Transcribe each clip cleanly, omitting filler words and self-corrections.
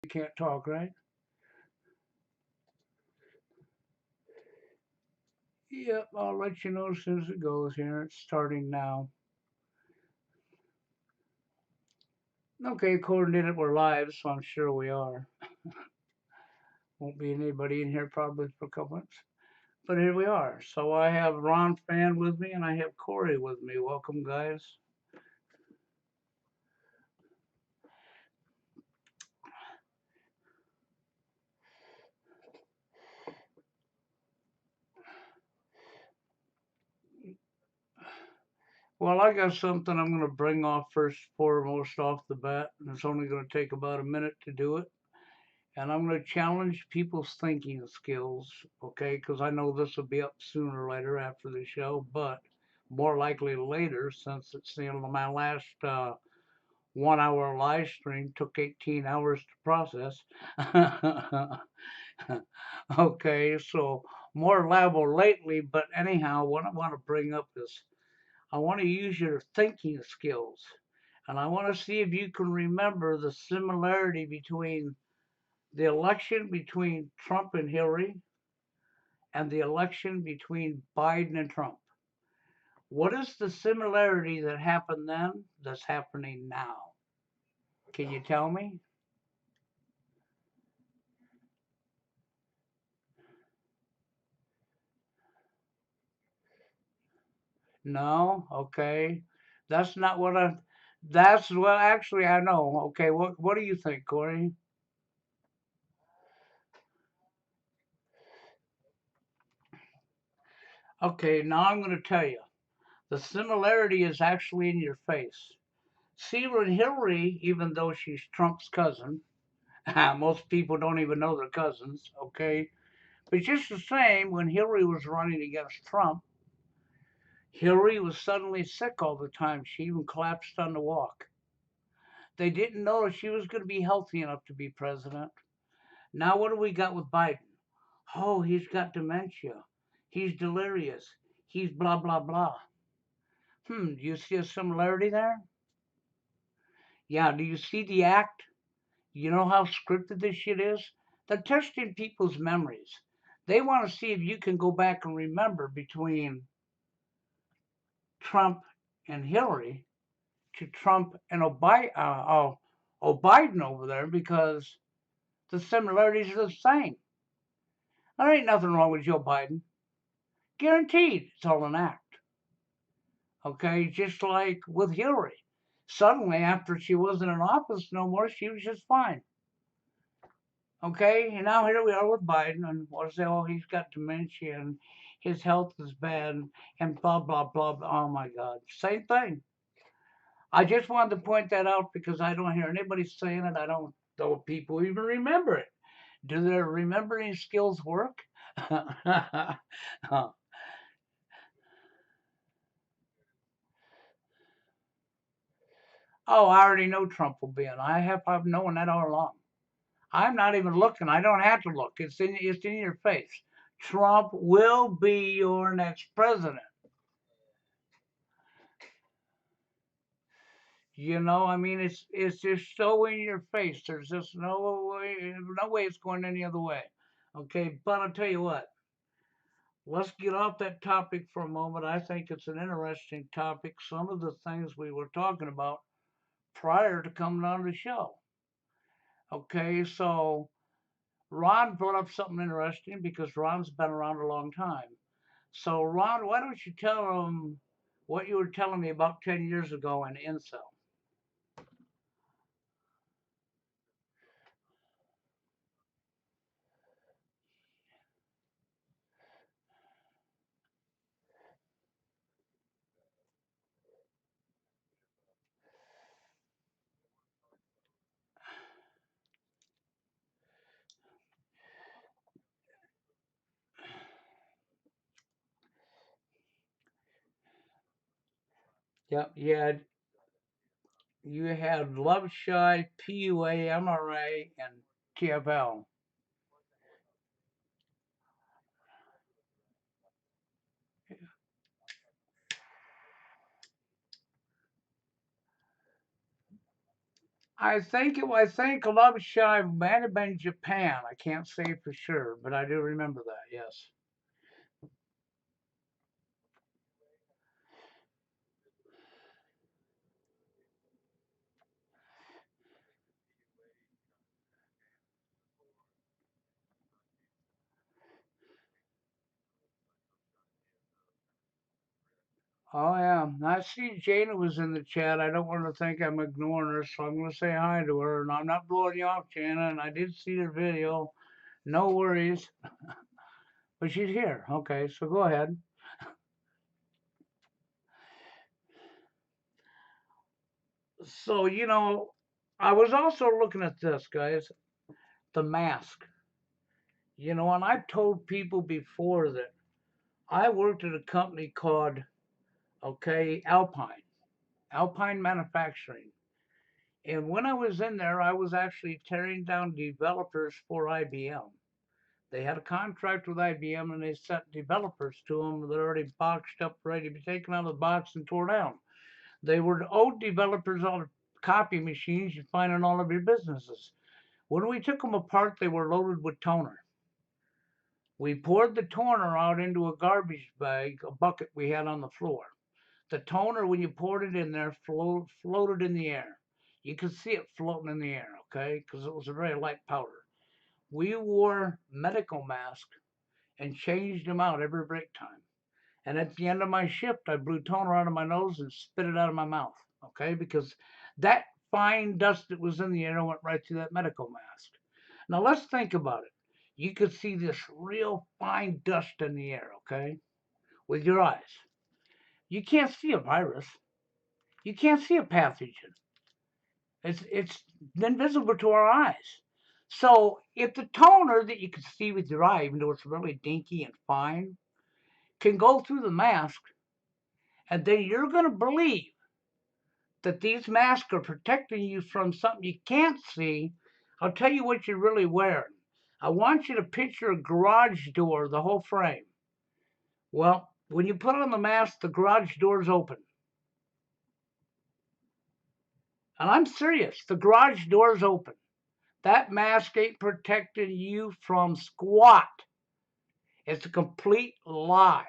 You can't talk, right? Yep, I'll let you know as soon as it goes here. It's starting now. Okay, according to it, we're live, so I'm sure we are. Won't be anybody in here probably for a couple minutes. But here we are. So I have Ron Fan with me and I have Corey with me. Welcome, guys. Well, I got something I'm going to bring off first, foremost off the bat, and it's only going to take about a minute to do it. And I'm going to challenge people's thinking skills, okay? Because I know this will be up sooner or later after the show, but more likely later since it's my last 1 hour live stream took 18 hours to process. Okay, so more level lately, but anyhow, what I want to bring up is I want to use your thinking skills. And I want to see if you can remember the similarity between the election between Trump and Hillary and the election between Biden and Trump. What is the similarity that happened then that's happening now? Can you tell me? No? Okay. That's not what I. That's well, actually, I know. Okay, what do you think, Corey? Okay, now I'm going to tell you. The similarity is actually in your face. See, when Hillary, even though she's Trump's cousin, most people don't even know they're cousins, okay? But just the same, when Hillary was running against Trump, Hillary was suddenly sick all the time. She even collapsed on the walk. They didn't know if she was going to be healthy enough to be president. Now, what do we got with Biden? Oh, he's got dementia. He's delirious. He's blah, blah, blah. Do you see a similarity there? Yeah, do you see the act? You know how scripted this shit is? They're testing people's memories. They want to see if you can go back and remember between Trump and Hillary to Trump and Biden over there because the similarities are the same. There ain't nothing wrong with Joe Biden. Guaranteed it's all an act. Okay, just like with Hillary. Suddenly, after she wasn't in office no more, she was just fine. Okay, and now here we are with Biden, and what say? Oh, he's got dementia and his health is bad, and blah blah blah. Oh my God, same thing. I just wanted to point that out because I don't hear anybody saying it. I don't know if people even remember it. Do their remembering skills work? Oh, I already know Trump will be in. I've known that all along. I'm not even looking. I don't have to look. It's in your face. Trump will be your next president. I mean, it's just so in your face. There's just no way it's going any other way. Okay, but I'll tell you what. Let's get off that topic for a moment. I think it's an interesting topic. Some of the things we were talking about prior to coming on the show. Okay, so Ron brought up something interesting because Ron's been around a long time. So, Ron, why don't you tell them what you were telling me about 10 years ago in Incel? Yep, you had Love Shy, PUA, MRA, and TFL. I think Love Chive might have been Japan. I can't say for sure, but I do remember that. Yes. Oh yeah. I see Jana was in the chat. I don't want to think I'm ignoring her, so I'm going to say hi to her. And I'm not blowing you off, Jana. And I did see her video. No worries. But she's here. Okay, so go ahead. So, I was also looking at this, guys, the mask. And I've told people before that I worked at a company called, okay, Alpine Manufacturing. And when I was in there, I was actually tearing down developers for IBM. They had a contract with IBM and they sent developers to them that are already boxed up, ready to be taken out of the box and tore down. They were old developers on copy machines you find in all of your businesses. When we took them apart, they were loaded with toner. We poured the toner out into a garbage bag, a bucket we had on the floor. The toner, when you poured it in there, floated in the air. You could see it floating in the air, okay, because it was a very light powder. We wore medical masks and changed them out every break time. And at the end of my shift, I blew toner out of my nose and spit it out of my mouth, okay, because that fine dust that was in the air went right through that medical mask. Now let's think about it. You could see this real fine dust in the air, okay, with your eyes. You can't see a virus. You can't see a pathogen. It's invisible to our eyes. So if the toner that you can see with your eye, even though it's really dinky and fine, can go through the mask, and then you're going to believe that these masks are protecting you from something you can't see, I'll tell you what you're really wearing. I want you to picture a garage door, the whole frame. Well, when you put on the mask, the garage door's open. And I'm serious, the garage door's open. That mask ain't protecting you from squat. It's a complete lie.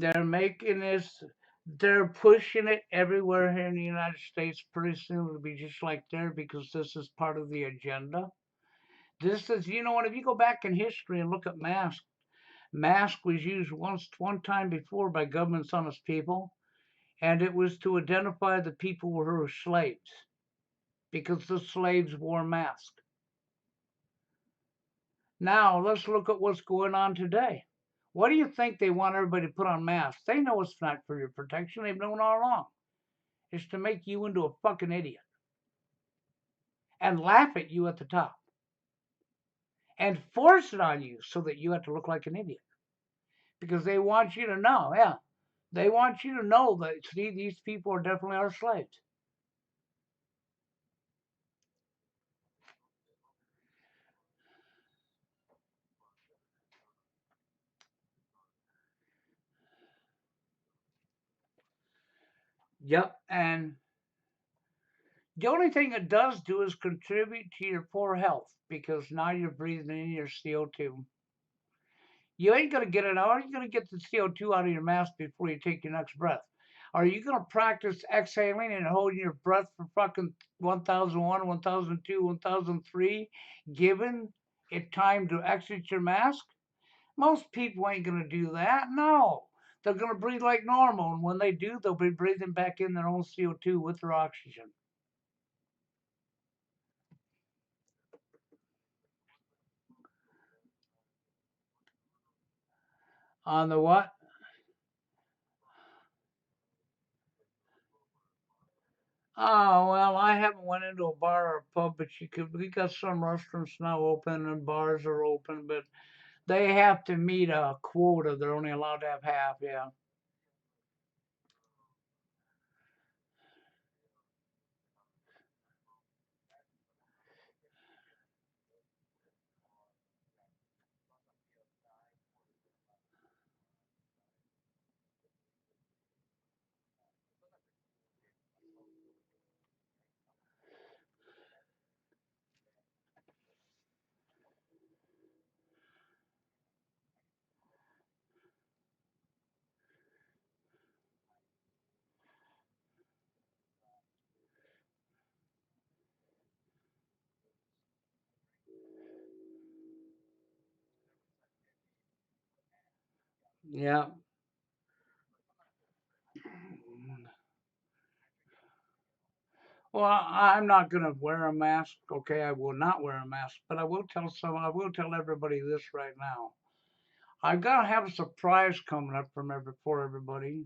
They're making this, they're pushing it everywhere here in the United States. Pretty soon it'll be just like there because this is part of the agenda. This is, what, if you go back in history and look at mask was used one time before by government's honest people, and it was to identify the people who were slaves because the slaves wore masks. Now let's look at what's going on today. What do you think they want everybody to put on masks? They know it's not for your protection. They've known all along. It's to make you into a fucking idiot and laugh at you at the top and force it on you so that you have to look like an idiot because they want you to know, yeah, they want you to know that, see, these people are definitely our slaves. Yep, and the only thing it does do is contribute to your poor health because now you're breathing in your CO2. You ain't going to get it out. Are you going to get the CO2 out of your mask before you take your next breath? Are you going to practice exhaling and holding your breath for fucking 1001, 1002, 1003, given it time to exit your mask? Most people ain't going to do that. No. They're going to breathe like normal. And when they do, they'll be breathing back in their own CO2 with their oxygen. On the what? Oh well, I haven't went into a bar or a pub, but you could. We got some restaurants now open and bars are open, but they have to meet a quota. They're only allowed to have half. Yeah. Yeah. Well, I'm not going to wear a mask. Okay, I will not wear a mask, but I will tell everybody this right now. I'm going to have a surprise coming up for everybody,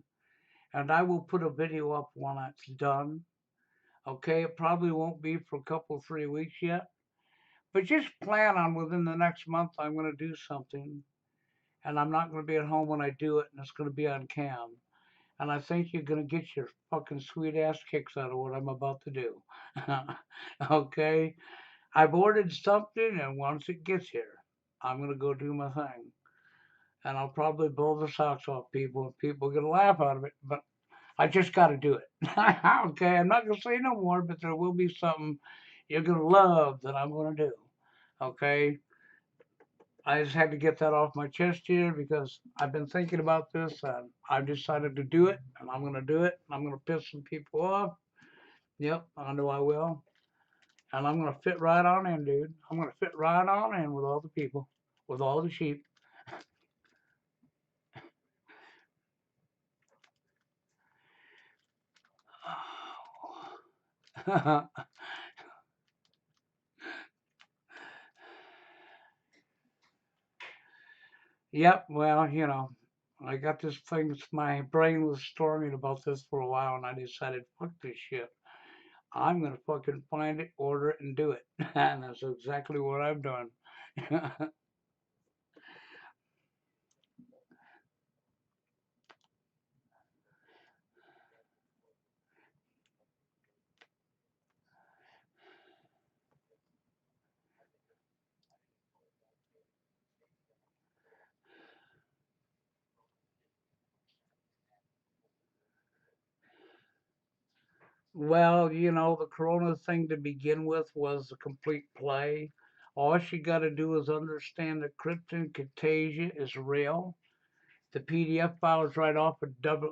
and I will put a video up when it's done. Okay, it probably won't be for a couple, 3 weeks yet, but just plan on within the next month I'm going to do something, and I'm not going to be at home when I do it, and it's going to be on cam. And I think you're going to get your fucking sweet ass kicks out of what I'm about to do. Okay? I've ordered something, and once it gets here, I'm going to go do my thing. And I'll probably blow the socks off people, and people are going to laugh out of it, but I just got to do it. Okay? I'm not going to say no more, but there will be something you're going to love that I'm going to do. Okay? I just had to get that off my chest here because I've been thinking about this and I've decided to do it and I'm going to do it. I'm going to piss some people off. Yep, I know I will. And I'm going to fit right on in, dude. I'm going to fit right on in with all the people, with all the sheep. Yep, well, I got this thing, my brain was storming about this for a while and I decided, fuck this shit. I'm going to fucking find it, order it, and do it. And that's exactly what I've done. Well, the Corona thing to begin with was a complete play. All she got to do is understand that krypton contagion is real. The PDF file is right off a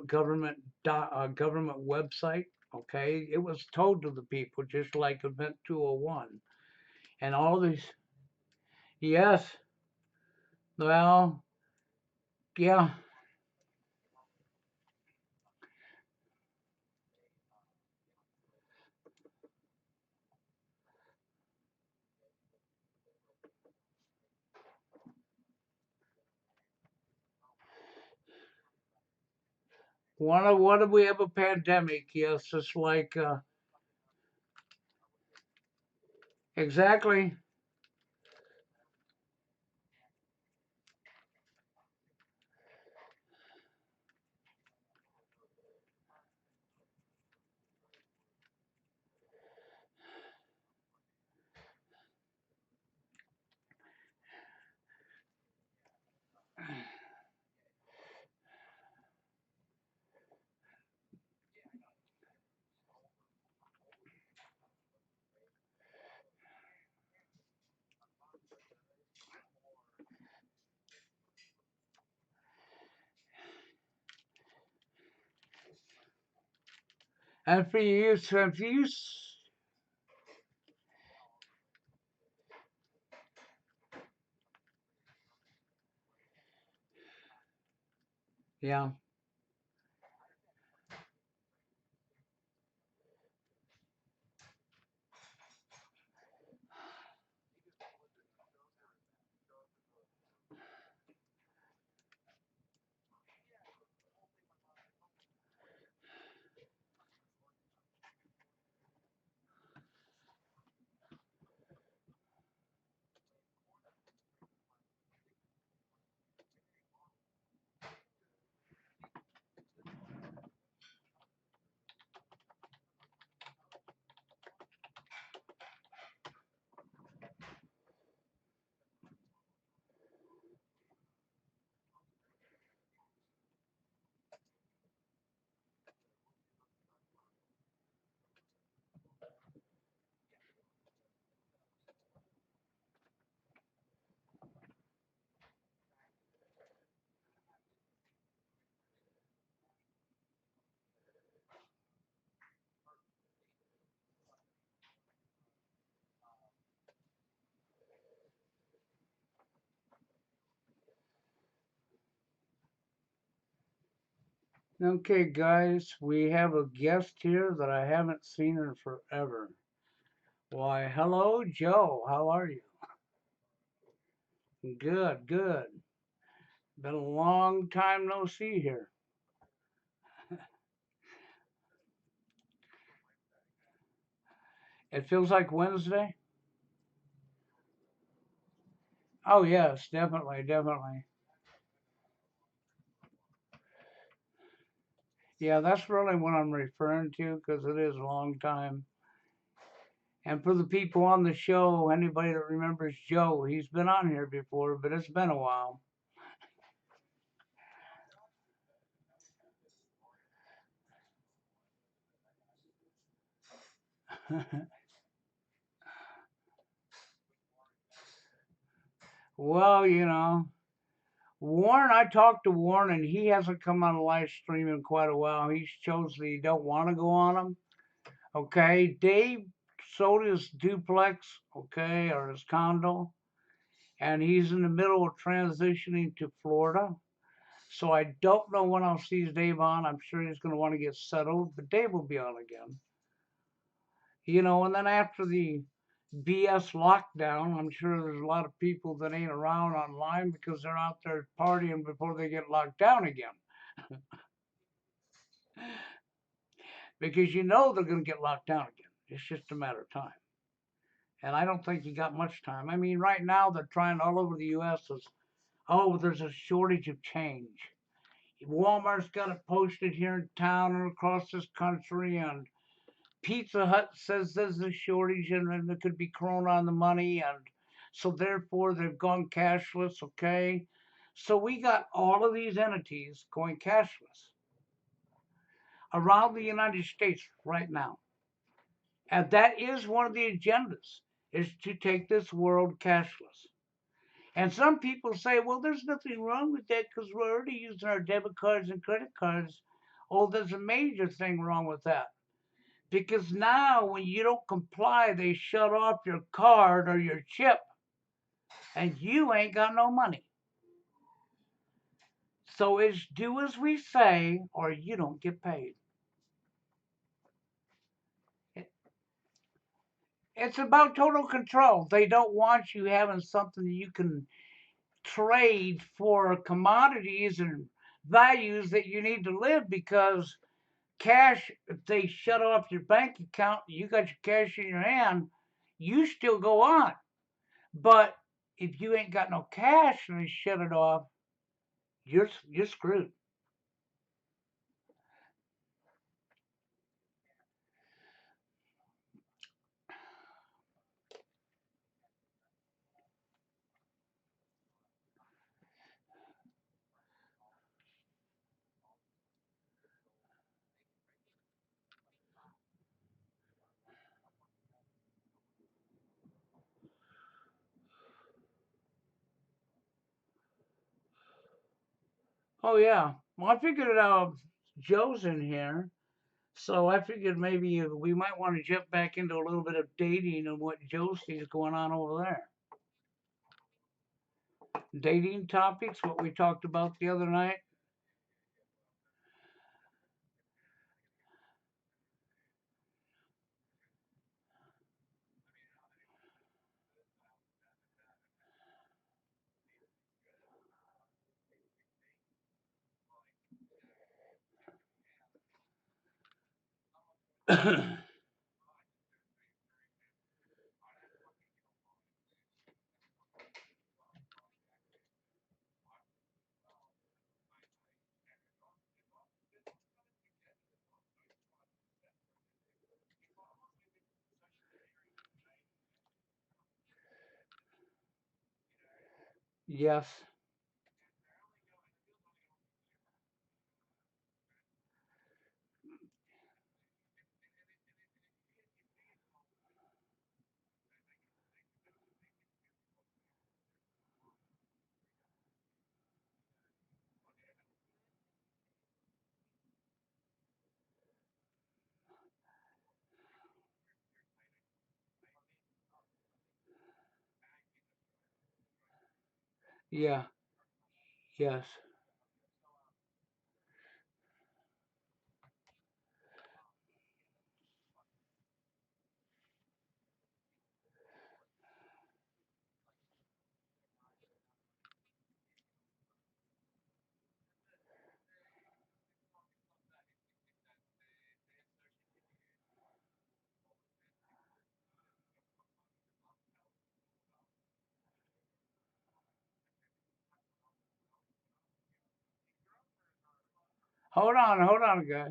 government website. Okay, it was told to the people just like Event 201, and all these. Yes, well, yeah. What if we have a pandemic? Yes, it's like exactly. And for you, so if you, yeah. Okay, guys, we have a guest here that I haven't seen in forever. Why, hello, Joe. How are you? Good, good. Been a long time no see here. It feels like Wednesday. Oh, yes, definitely, definitely. Yeah, that's really what I'm referring to because it is a long time. And for the people on the show, anybody that remembers Joe, he's been on here before, but it's been a while. Well, Warren, I talked to Warren, and he hasn't come on a live stream in quite a while. He's chose that he don't want to go on them. Okay, Dave sold his duplex, okay, or his condo, and he's in the middle of transitioning to Florida. So I don't know when I'll see Dave on. I'm sure he's going to want to get settled, but Dave will be on again. And then after the BS lockdown, I'm sure there's a lot of people that ain't around online because they're out there partying before they get locked down again. Because they're going to get locked down again. It's just a matter of time. And I don't think you got much time. I mean, right now they're trying all over the U.S. Oh, there's a shortage of change. Walmart's got it posted here in town and across this country, and Pizza Hut says there's a shortage and there could be corona on the money, and so therefore they've gone cashless. Okay, so we got all of these entities going cashless around the United States right now. And that is one of the agendas, is to take this world cashless. And some people say, well, there's nothing wrong with that because we're already using our debit cards and credit cards. Oh, there's a major thing wrong with that. Because now when you don't comply, they shut off your card or your chip and you ain't got no money. So it's do as we say or you don't get paid. It's about total control. They don't want you having something that you can trade for commodities and values that you need to live because cash, if they shut off your bank account, you got your cash in your hand, you still go on. But if you ain't got no cash and they shut it off, you're screwed. Oh yeah. Well, I figured Joe's in here, so I figured maybe we might want to jump back into a little bit of dating and what Joe sees going on over there. Dating topics, what we talked about the other night. Yes. Yeah. Yes. hold on, guy.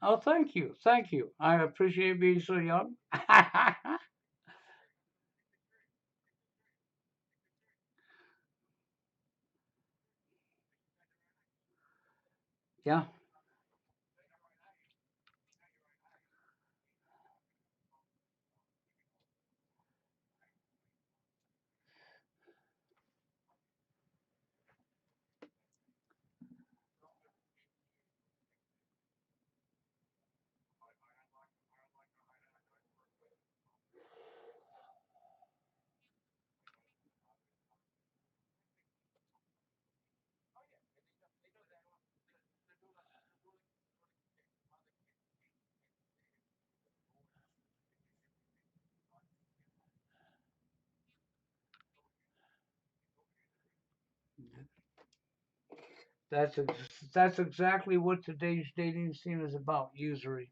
Oh, thank you, thank you. I appreciate being so young. Yeah, that's exactly what today's dating scene is about. Usury.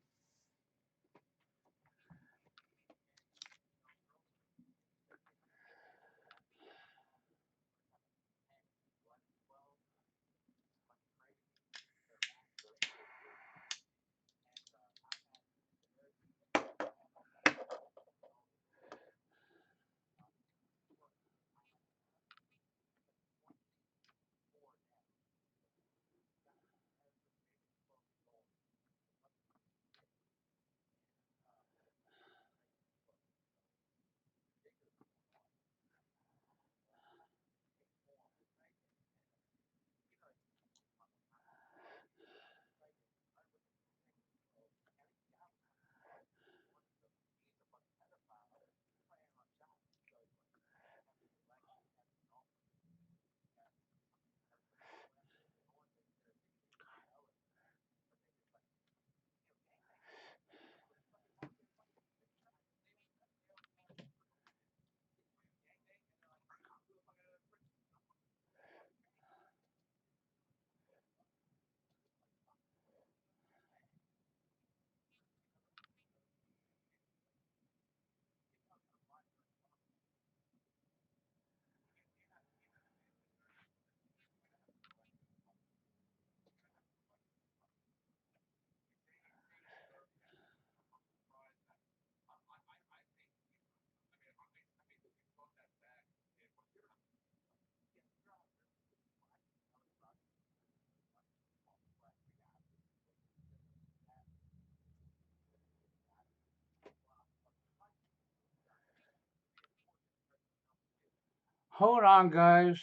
Hold on, guys.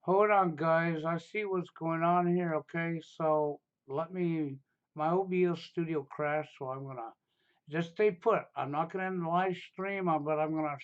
Hold on, guys. I see what's going on here. Okay, so let me. My OBS studio crashed, so I'm gonna just stay put. I'm not gonna end the live stream, but I'm gonna